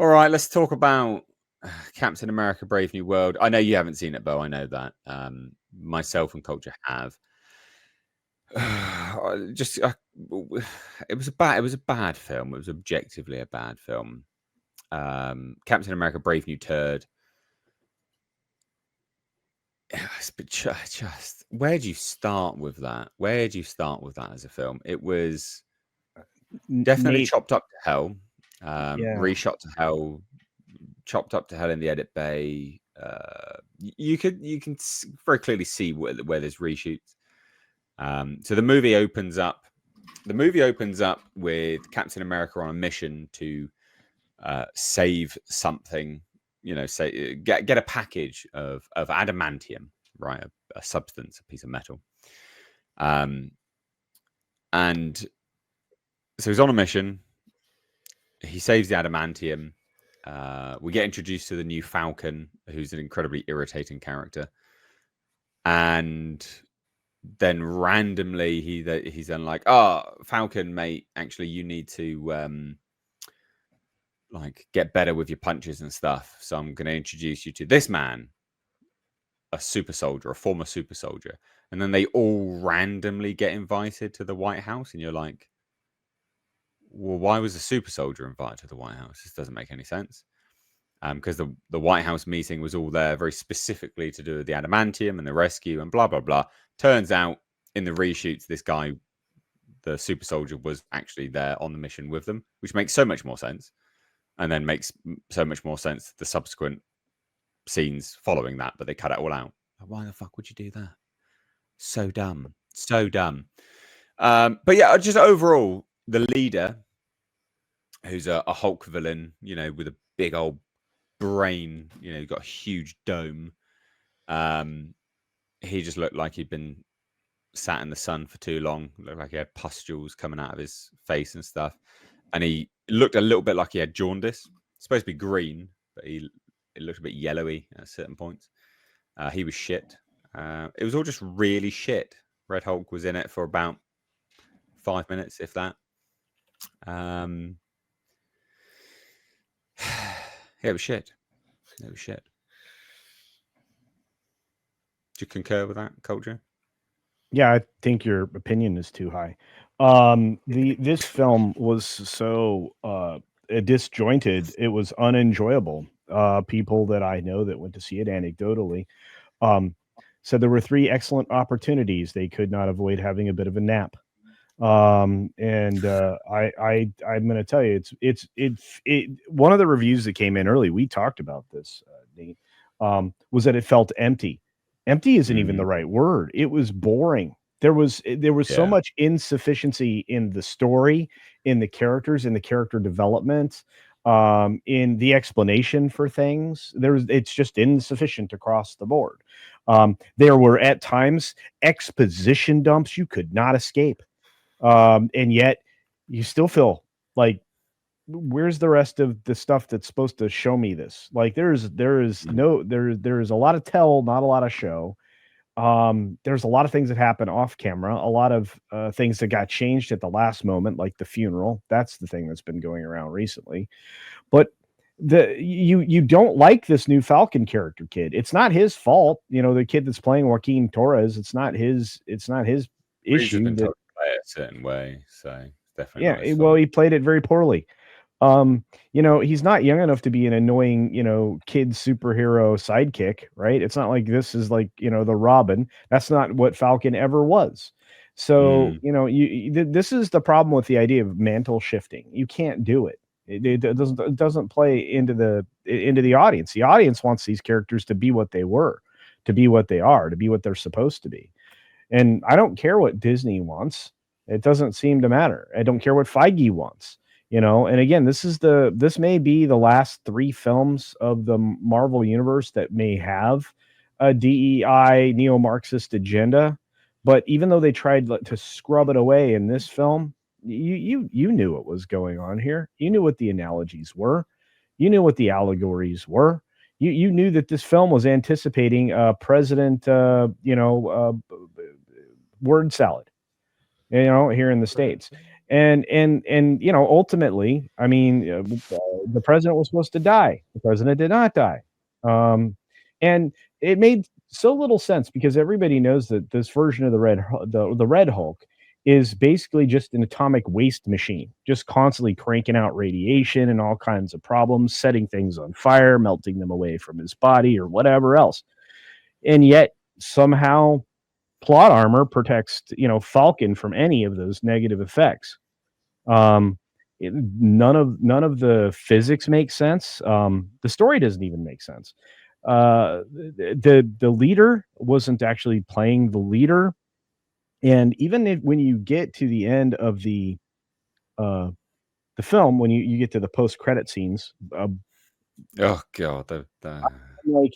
All right, let's talk about Captain America: Brave New World. I know you haven't seen it, Bo. I know that. Myself and Culture have. Just it was a bad film. It was objectively a bad film. Captain America: Brave New Turd. But just where do you start with that? Where do you start with that as a film? It was definitely Nate, chopped up to hell, yeah, reshot to hell, chopped up to hell in the edit bay. You can very clearly see where there's reshoots. So the movie opens up. The movie opens up with Captain America on a mission to save something. You know, say get a package of adamantium, right? A substance, a piece of metal. And so he's on a mission. He saves the adamantium. We get introduced to the new Falcon, who's an incredibly irritating character, and then randomly he's then like, "Oh, Falcon, mate, actually, you need to like get better with your punches and stuff. So I'm going to introduce you to this man, a super soldier, a former super soldier." And then they all randomly get invited to the White House, and you're like, "Well, why was a super soldier invited to the White House? This doesn't make any sense." Because the White House meeting was all there very specifically to do with the adamantium and the rescue and blah blah blah. Turns out in the reshoots, this guy, the super soldier, was actually there on the mission with them, which makes so much more sense, and then makes so much more sense the subsequent scenes following that. But they cut it all out. Why the fuck would you do that? So dumb, so dumb. But yeah, just overall, the leader, who's a Hulk villain, you know, with a big old brain, you know, got a huge dome. He just looked like he'd been sat in the sun for too long. Looked like he had pustules coming out of his face and stuff, and he looked a little bit like he had jaundice. It's supposed to be green, but it looked a bit yellowy at certain points. He was shit. It was all just really shit. Red Hulk was in it for about 5 minutes, if that. Yeah, it was shit. It was shit. Do you concur with that, Culture? yeah, I think your opinion is too high. This film was so disjointed; it was unenjoyable. People that I know that went to see it anecdotally um, said there were three excellent opportunities they could not avoid having a bit of a nap. And I'm going to tell you, it. One of the reviews that came in early, we talked about this, Nate, was that it felt empty. Empty isn't even the Mm, right word. It was boring. There was so yeah. much insufficiency in the story, in the characters, in the character development, in the explanation for things. It's just insufficient across the board. There were at times exposition dumps you could not escape, and yet you still feel like, where's the rest of the stuff that's supposed to show me this? Like Mm, there is a lot of tell, not a lot of show. There's a lot of things that happen off camera, a lot of things that got changed at the last moment, like the funeral. That's the thing that's been going around recently. But you don't like this new Falcon character kid. It's not his fault. You know, the kid that's playing Joaquin Torres, it's not his he's just issue been that. told to play it a certain way, so it's definitely Yeah, not his well, fault. he played it very poorly. He's not young enough to be an annoying, kid superhero sidekick, right? It's not like this is like, the Robin. That's not what Falcon ever was. So, Mm, this is the problem with the idea of mantle shifting. You can't do it. It doesn't play into the audience. The audience wants these characters to be what they were, to be what they are, to be what they're supposed to be. And I don't care what Disney wants. It doesn't seem to matter. I don't care what Feige wants. And again, this may be the last three films of the Marvel universe that may have a DEI neo-Marxist agenda. But even though they tried to scrub it away in this film, you knew what was going on here. You knew what the analogies were. You knew what the allegories were. You knew that this film was anticipating President, word salad, here in the States. And ultimately, I mean, the president was supposed to die. The president did not die. And it made so little sense because everybody knows that this version of the Red Hulk is basically just an atomic waste machine, just constantly cranking out radiation and all kinds of problems, setting things on fire, melting them away from his body or whatever else. And yet somehow plot armor protects, Falcon from any of those negative effects. Um, none of the physics make sense. The story doesn't even make sense. The leader wasn't actually playing the leader, and even when you get to the end of the film, when you get to the post credit scenes, Oh god, like,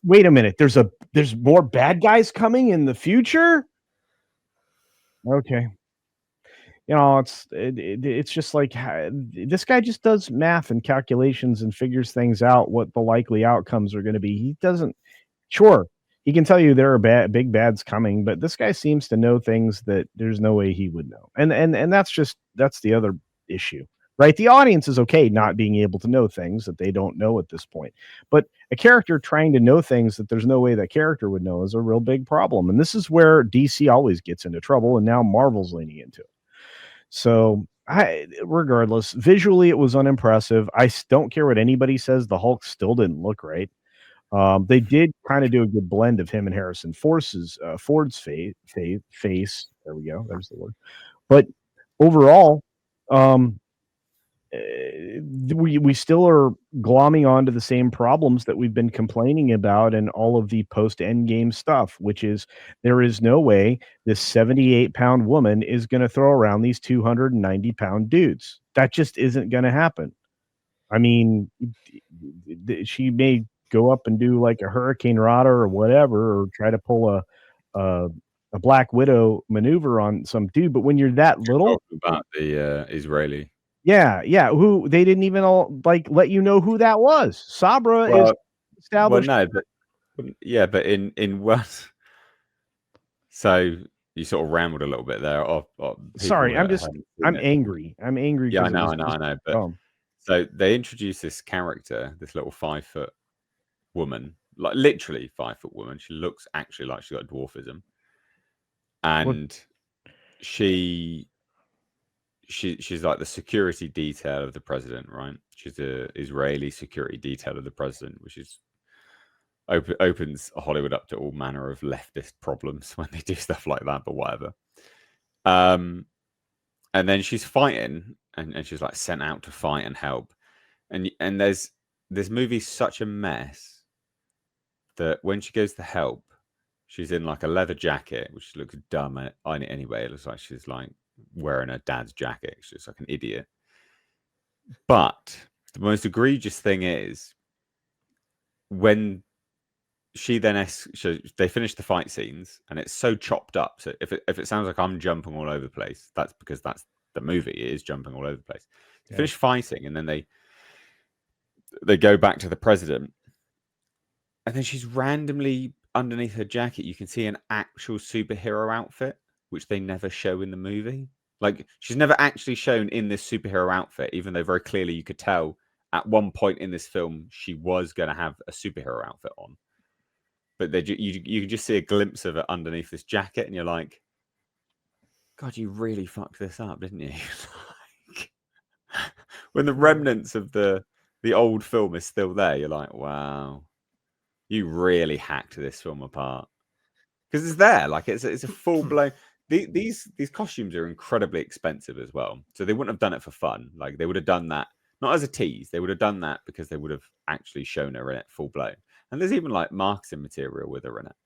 wait a minute, there's more bad guys coming in the future. Okay. It's just like this guy just does math and calculations and figures things out what the likely outcomes are going to be. He doesn't. Sure, he can tell you there are big bads coming, but this guy seems to know things that there's no way he would know. And that's the other issue, right? The audience is okay not being able to know things that they don't know at this point, but a character trying to know things that there's no way that character would know is a real big problem. And this is where DC always gets into trouble, and now Marvel's leaning into it. So, regardless, visually it was unimpressive. I don't care what anybody says. The Hulk still didn't look right. They did kind of do a good blend of him and Harrison Ford's face. There we go. There's the word. But overall, we still are glomming onto the same problems that we've been complaining about in all of the post Endgame stuff, which is there is no way this 78-pound woman is going to throw around these 290-pound dudes. That just isn't going to happen. I mean, she may go up and do like a Hurricane Rana or whatever, or try to pull a Black Widow maneuver on some dude. But when you're that little, about the Israeli. Yeah, who they didn't even let you know who that was. Sabra is established. Well, no, but in what? So you sort of rambled a little bit there. Sorry, I'm angry. I'm angry. Yeah, I know. But so they introduced this character, this little 5-foot woman, like literally 5-foot woman. She looks actually like she got dwarfism, and she's like the security detail of the president, right? She's the Israeli security detail of the president, which is opens Hollywood up to all manner of leftist problems when they do stuff like that, but whatever. And then she's fighting, and she's like sent out to fight and help. And this movie's such a mess that when she goes to help, she's in like a leather jacket, which looks dumb anyway. It looks like she's like wearing her dad's jacket. She's like an idiot. But the most egregious thing is when she then they finish the fight scenes, and it's so chopped up. So if it sounds like I'm jumping all over the place, that's because that's the movie. It is jumping all over the place. They finish fighting, and then they go back to the president, and then she's randomly underneath her jacket. You can see an actual superhero outfit, which they never show in the movie. Like, she's never actually shown in this superhero outfit, even though very clearly you could tell at one point in this film she was going to have a superhero outfit on. But you can just see a glimpse of it underneath this jacket, and you're like, God, you really fucked this up, didn't you? Like, when the remnants of the old film is still there, you're like, wow, you really hacked this film apart. Because it's there, like it's a full blown. These costumes are incredibly expensive as well, so they wouldn't have done it for fun. Like, they would have done that not as a tease. They would have done that because they would have actually shown her in it full blown. And there's even like marketing material with her in it.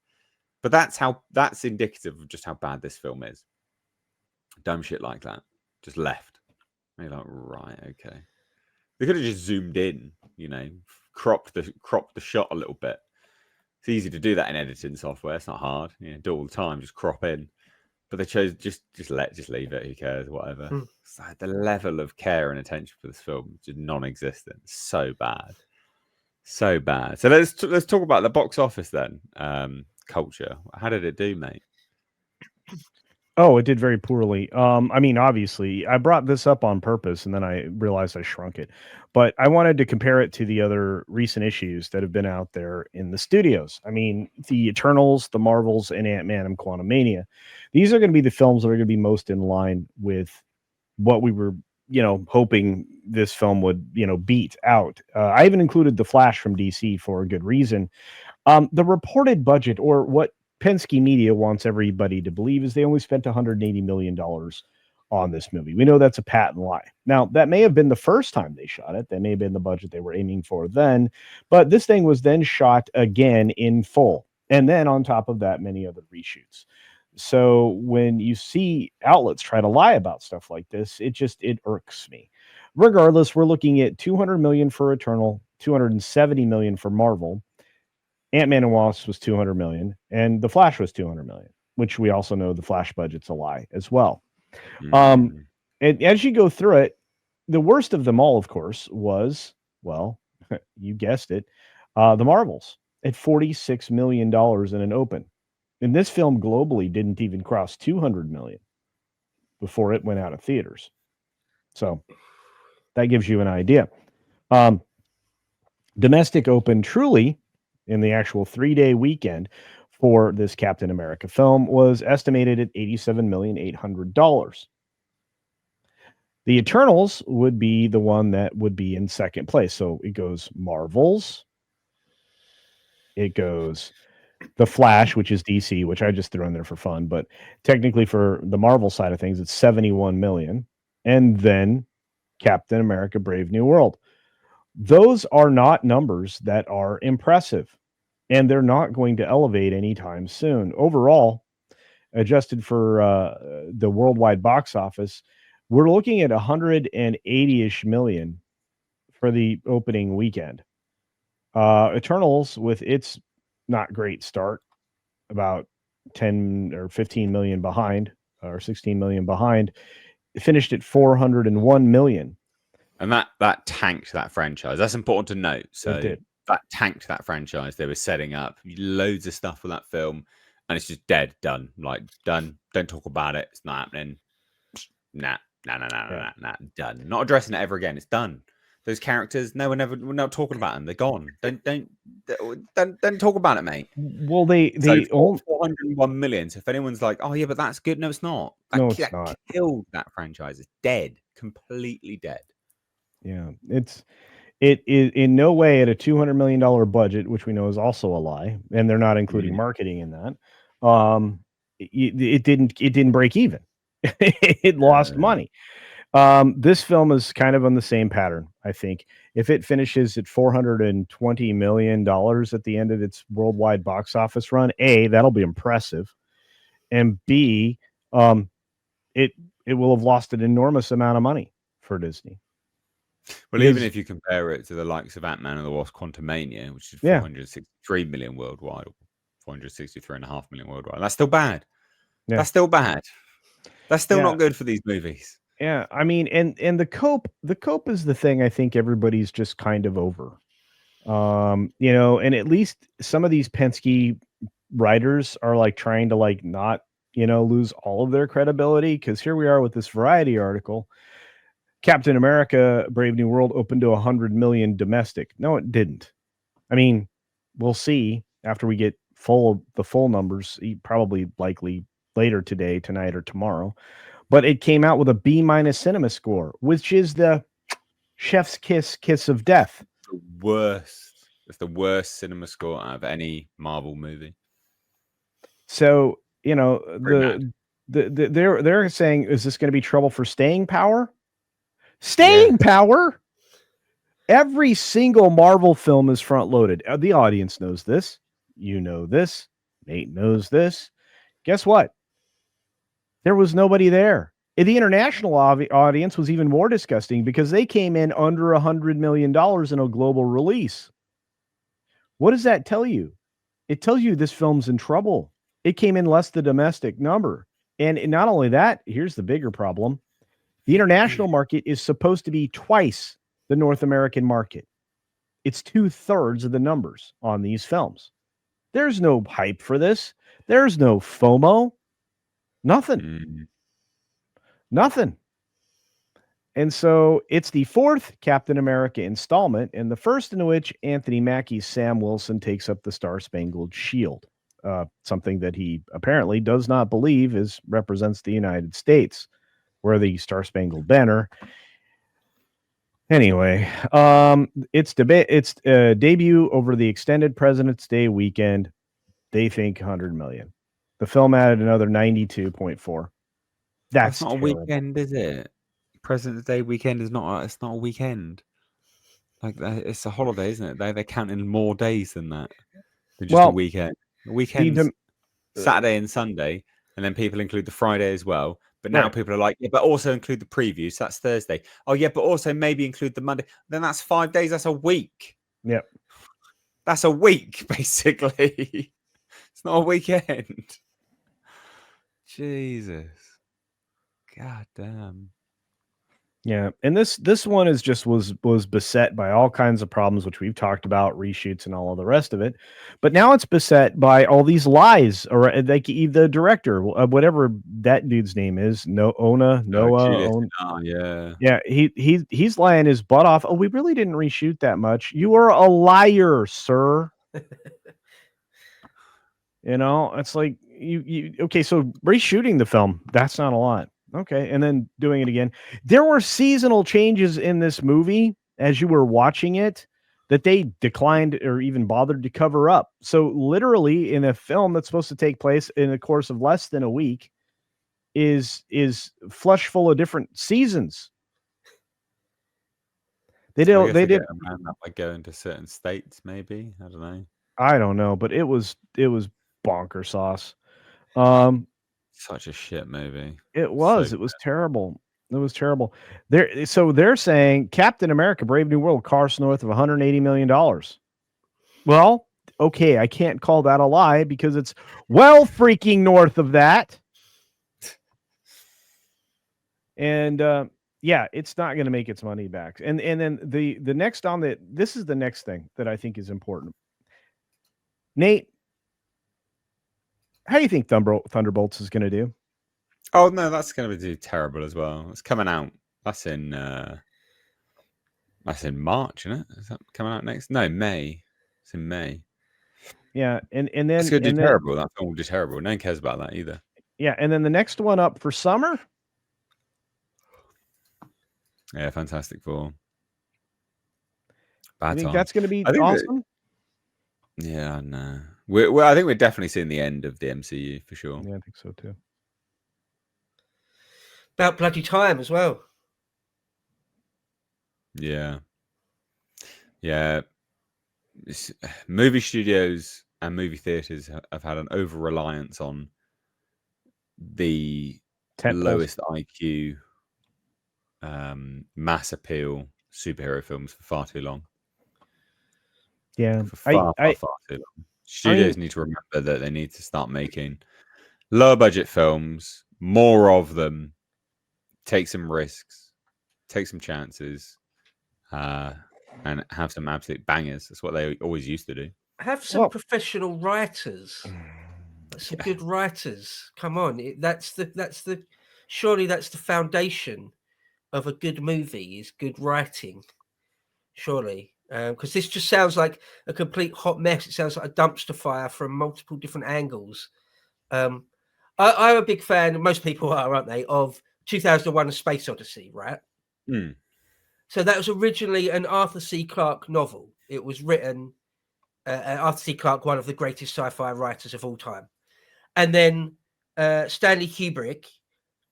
But that's indicative of just how bad this film is. Dumb shit like that just left. And you're like, right, okay. They could have just zoomed in, cropped the shot a little bit. It's easy to do that in editing software. It's not hard. Do it all the time. Just crop in. But they chose just leave it. Who cares? Whatever. So the level of care and attention for this film is just non-existent. So bad. So bad. So let's talk about the box office then. Culture. How did it do, mate? Oh, it did very poorly. I mean, obviously, I brought this up on purpose, and then I realized I shrunk it. But I wanted to compare it to the other recent issues that have been out there in the studios. I mean, the Eternals, the Marvels, and Ant-Man and Quantumania. These are going to be the films that are going to be most in line with what we were, hoping this film would, beat out. I even included the Flash from DC for a good reason. The reported budget, or what Penske Media wants everybody to believe, is they only spent $180 million on this movie. We know that's a patent lie. Now, that may have been the first time they shot it. That may have been the budget they were aiming for then. But this thing was then shot again in full. And then on top of that, many other reshoots. So when you see outlets try to lie about stuff like this, it irks me. Regardless, we're looking at 200 million for Eternal, 270 million for Marvel. Ant-Man and Wasp was 200 million, and The Flash was 200 million, which we also know the Flash budget's a lie as well. And as you go through it, the worst of them all, of course, was, well, you guessed it, the Marvels at $46 million in an open. And this film globally didn't even cross 200 million before it went out of theaters. So that gives you an idea. Domestic open truly in the actual 3-day weekend for this Captain America film was estimated at $87,800,000. The Eternals would be the one that would be in second place. So it goes Marvels. It goes The Flash, which is DC, which I just threw in there for fun. But technically for the Marvel side of things, it's 71 million. And then Captain America Brave New World. Those are not numbers that are impressive, and they're not going to elevate anytime soon. Overall, adjusted for the worldwide box office, we're looking at 180-ish million for the opening weekend. Eternals, with its not great start, about 10 or 15 million behind, or 16 million behind, it finished at 401 million. And that tanked that franchise. That's important to note. So that tanked that franchise. They were setting up loads of stuff for that film, and it's just dead, done. Like, done. Don't talk about it. It's not happening. Nah, done. Not addressing it ever again. It's done. Those characters, we're not talking about them. They're gone. Don't talk about it, mate. Well, they own 401 million. So if anyone's like, oh yeah, but that's good, no, it's not. It's not. Killed that franchise. It's dead, completely dead. Yeah, it is in no way at a $200 million budget, which we know is also a lie, and they're not including marketing in that. It didn't break even. It lost money. This film is kind of on the same pattern. I think if it finishes at $420 million at the end of its worldwide box office run, A, that'll be impressive, and B, it will have lost an enormous amount of money for Disney. Well, even if you compare it to the likes of Ant-Man and the Wasp: Quantumania, which is 463 million worldwide, or 463.5 million worldwide, that's still bad. Yeah. That's still bad. That's still not good for these movies. Yeah, I mean, and the cope is the thing I think everybody's just kind of over. And at least some of these Penske writers are like trying to like not, lose all of their credibility, because here we are with this Variety article. Captain America Brave New World opened to 100 million domestic. No, it didn't. I mean, we'll see after we get the full numbers, probably likely later today, tonight, or tomorrow. But it came out with a B- cinema score, which is the chef's kiss of death. The worst. It's the worst cinema score out of any Marvel movie. So, they're saying, is this going to be trouble for staying power? Staying power. Every single Marvel film is front loaded. The audience knows this. You know this. Nate knows this. Guess what? There was nobody there. The international audience was even more disgusting, because they came in under $100 million in a global release. What does that tell you? It tells you this film's in trouble. It came in less the domestic number. And not only that, here's the bigger problem. The international market is supposed to be twice the North American market. It's 2/3 of the numbers on these films. There's no hype for this. There's no FOMO. Nothing. Nothing. And so it's the fourth Captain America installment, and the first in which Anthony Mackie's Sam Wilson takes up the Star-Spangled Shield, something that he apparently does not believe represents the United States, where the Star-Spangled Banner. Anyway, its debut over the extended President's Day weekend, they think 100 million. The film added another 92.4. That's not terrible. a weekend, is it? President's Day weekend is not. It's not a weekend. Like it's a holiday, isn't it? They're counting more days than that. Than just a weekend. A weekend's Saturday and Sunday, and then people include the Friday as well. But now people are like, yeah, but also include the preview. So that's Thursday. Oh yeah, but also maybe include the Monday. Then that's 5 days. That's a week. Yep. That's a week, basically. It's not a weekend. Jesus. God damn. Yeah, and this one is just was beset by all kinds of problems, which we've talked about, reshoots and all of the rest of it. But now it's beset by all these lies, or like the director, whatever that dude's name is, Noah. Yeah, he's lying his butt off. Oh, we really didn't reshoot that much. You are a liar, sir. You know, it's like you okay. So reshooting the film, that's not a lot. Okay, and then doing it again. There were seasonal changes in this movie as you were watching it that they declined or even bothered to cover up. So literally in a film that's supposed to take place in the course of less than a week is flush full of different seasons. They did around that by going to certain states, maybe. I don't know. I don't know, but it was bonker sauce. Such a shit movie. It was terrible. It was terrible. They're saying Captain America Brave New World costs north of $180 million. Well, okay, I can't call that a lie because it's well freaking north of that. And yeah, it's not going to make its money back. And then the next on that, this is the next thing that I think is important. Nate, how do you think Thunderbolts is going to do? Oh no, that's going to do terrible as well. It's coming out. That's in March, isn't it? Is that coming out next? No, May. It's in May. Yeah, and then it's going to do terrible. That film will do terrible. No one cares about that either. Yeah, and then the next one up for summer. Yeah, Fantastic Four. I think that's going to be awesome. Yeah, no. I think we're definitely seeing the end of the MCU for sure. Yeah, I think so too. About bloody time as well. Yeah. Yeah. Movie studios and movie theaters have had an over-reliance on the lowest IQ, mass appeal superhero films for far too long. Yeah. For far too long. Studios need to remember that they need to start making lower budget films, more of them, take some risks, take some chances, and have some absolute bangers. That's what they always used to do. Have some professional writers, some good writers. Come on, surely that's the foundation of a good movie is good writing. Surely. Because this just sounds like a complete hot mess. It sounds like a dumpster fire from multiple different angles. I'm a big fan, most people are, aren't they, of 2001: A Space Odyssey, right? Mm. So that was originally an Arthur C. Clarke novel. It was written, Arthur C. Clarke, one of the greatest sci-fi writers of all time. And then Stanley Kubrick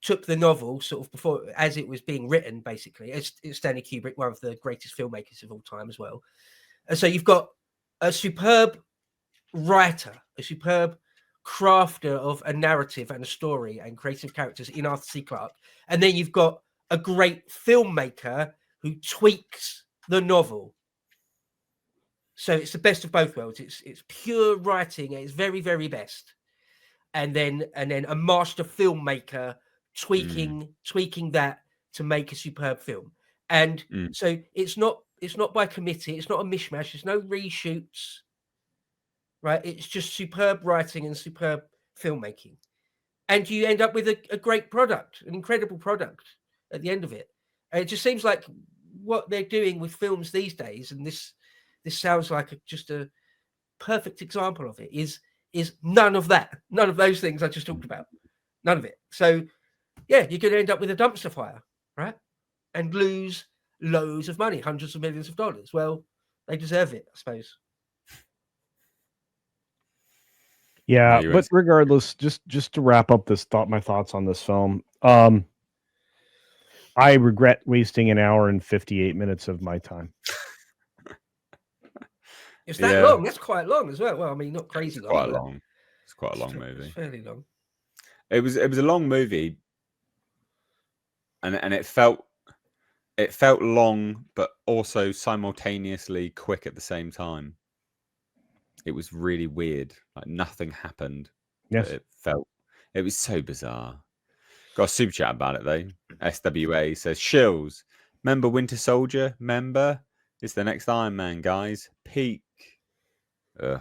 took the novel sort of before, as it was being written, basically. It's Stanley Kubrick, one of the greatest filmmakers of all time as well. And so you've got a superb writer, a superb crafter of a narrative and a story and creative characters in Arthur C. Clarke. And then you've got a great filmmaker who tweaks the novel. So it's the best of both worlds. It's pure writing at its very, very best. And then a master filmmaker tweaking that to make a superb film. And so it's not by committee, it's not a mishmash, there's no reshoots, right? It's just superb writing and superb filmmaking. and you end up with a great product, an incredible product at the end of it. And it just seems like what they're doing with films these days, and this sounds like just a perfect example of it, is none of that, none of those things I just talked about, none of it. So yeah, you're going to end up with a dumpster fire, right? And lose loads of money, hundreds of millions of dollars. Well, they deserve it, I suppose. Yeah, you but went- regardless, just to wrap up my thoughts on this film. I regret wasting an hour and 58 minutes of my time. It's that Yeah. long. That's quite long as well. Well, I mean, not crazy long. Quite but long. It's quite a long it's movie. fairly long. It was a long movie, and it felt long, but also simultaneously quick at the same time. It was really weird. Like nothing happened. Yes. It was so bizarre. Got a super chat about it though. SWA says Shills. Member Winter Soldier. Member. It's the next Iron Man, guys. Peak. Ugh.